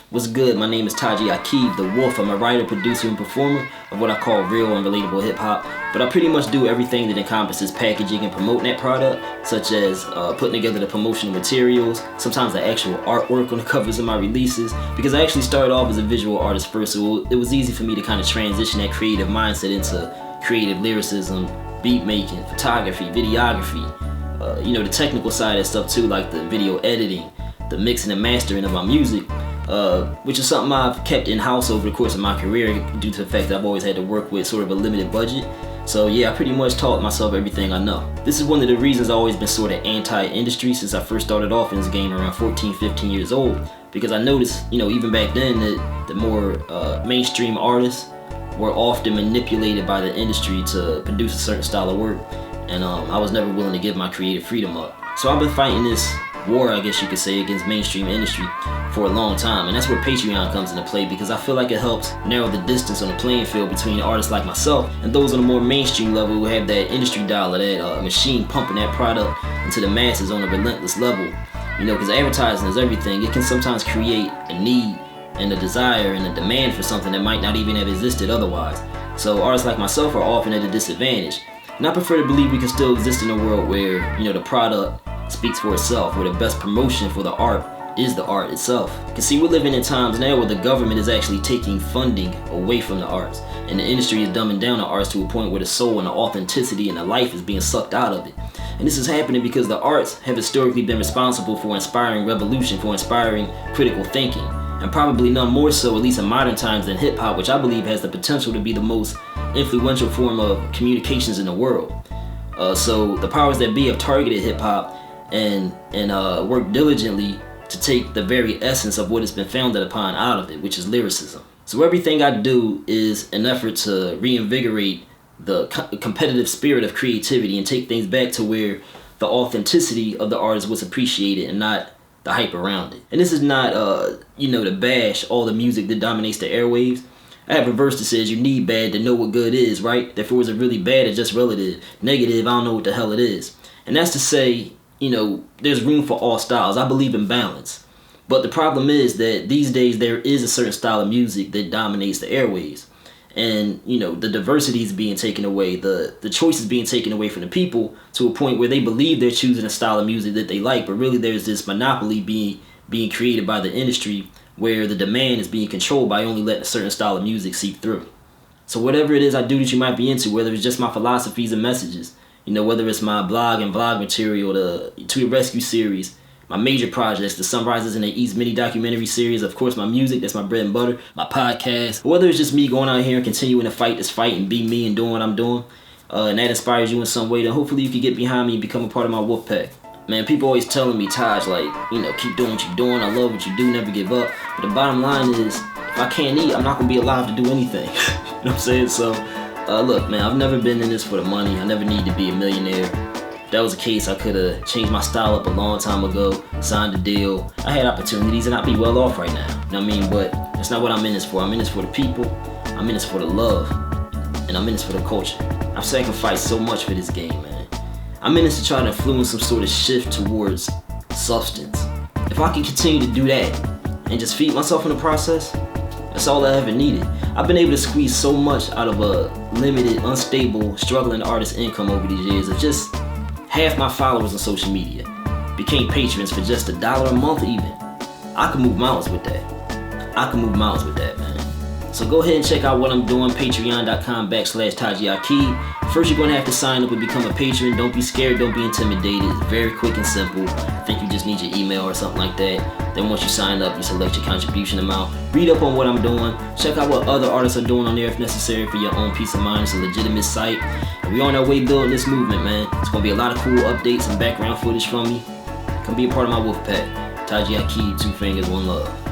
What's good? My name is Taji Akib, the Wolf. I'm a writer, producer, and performer of what I call real and relatable hip-hop. But I pretty much do everything that encompasses packaging and promoting that product, such as putting together the promotional materials, sometimes the actual artwork on the covers of my releases, because I actually started off as a visual artist first, so it was easy for me to kind of transition that creative mindset into creative lyricism, beat making, photography, videography, the technical side of stuff too, like the video editing, the mixing and mastering of my music, which is something I've kept in-house over the course of my career due to the fact that I've always had to work with sort of a limited budget. So yeah, I pretty much taught myself everything I know. This is one of the reasons I've always been sort of anti-industry since I first started off in this game around 14, 15 years old, because I noticed, even back then that the more mainstream artists were often manipulated by the industry to produce a certain style of work, and I was never willing to give my creative freedom up. So I've been fighting this war, I guess you could say, against mainstream industry for a long time, and that's where Patreon comes into play, because I feel like it helps narrow the distance on the playing field between artists like myself and those on a more mainstream level who have that industry dollar, that machine pumping that product into the masses on a relentless level. Because advertising is everything. It can sometimes create a need and a desire and a demand for something that might not even have existed otherwise. So artists like myself are often at a disadvantage. And I prefer to believe we can still exist in a world where, the product speaks for itself, where the best promotion for the art is the art itself. Because see, we're living in times now where the government is actually taking funding away from the arts, and the industry is dumbing down the arts to a point where the soul and the authenticity and the life is being sucked out of it. And this is happening because the arts have historically been responsible for inspiring revolution, for inspiring critical thinking, and probably none more so, at least in modern times, than hip-hop, which I believe has the potential to be the most influential form of communications in the world. So the powers that be have targeted hip-hop and work diligently to take the very essence of what has been founded upon out of it, which is lyricism. So everything I do is an effort to reinvigorate the competitive spirit of creativity and take things back to where the authenticity of the artist was appreciated and not the hype around it. And this is not, to bash all the music that dominates the airwaves. I have a verse that says, you need bad to know what good is, right? Therefore, is it really bad? It's just relative. Negative, I don't know what the hell it is. And that's to say, there's room for all styles. I believe in balance. But the problem is that these days there is a certain style of music that dominates the airwaves. And, the diversity is being taken away. The choice is being taken away from the people to a point where they believe they're choosing a style of music that they like. But really there's this monopoly being created by the industry where the demand is being controlled by only letting a certain style of music seep through. So whatever it is I do that you might be into, whether it's just my philosophies and messages, whether it's my blog and vlog material, the To the Rescue series, my major projects, the Sunrises and the East mini documentary series, of course my music, that's my bread and butter, my podcast, or whether it's just me going out here and continuing to fight this fight and be me and doing what I'm doing, and that inspires you in some way, then hopefully you can get behind me and become a part of my wolf pack. Man, people always telling me, Taj, keep doing what you're doing, I love what you do, never give up. But the bottom line is, if I can't eat, I'm not gonna be alive to do anything. You know what I'm saying? So, look, man, I've never been in this for the money. I never need to be a millionaire. If that was the case, I could have changed my style up a long time ago, signed a deal. I had opportunities and I'd be well off right now. You know what I mean? But that's not what I'm in this for. I'm in this for the people. I'm in this for the love. And I'm in this for the culture. I've sacrificed so much for this game, man. I'm in this to try to influence some sort of shift towards substance. If I can continue to do that and just feed myself in the process, that's all I ever needed. I've been able to squeeze so much out of a limited, unstable, struggling artist income over these years. Of just half my followers on social media became patrons for just $1 a month even. I can move mountains with that. Man. So go ahead and check out what I'm doing, patreon.com/Taji Akib. First, you're going to have to sign up and become a patron. Don't be scared, don't be intimidated. It's very quick and simple. I think you just need your email or something like that. Then once you sign up, you select your contribution amount. Read up on what I'm doing. Check out what other artists are doing on there if necessary for your own peace of mind. It's a legitimate site. And we're on our way building this movement, man. It's going to be a lot of cool updates and background footage from me. Come be a part of my wolf pack. Taji Akib, 2 fingers, 1 love.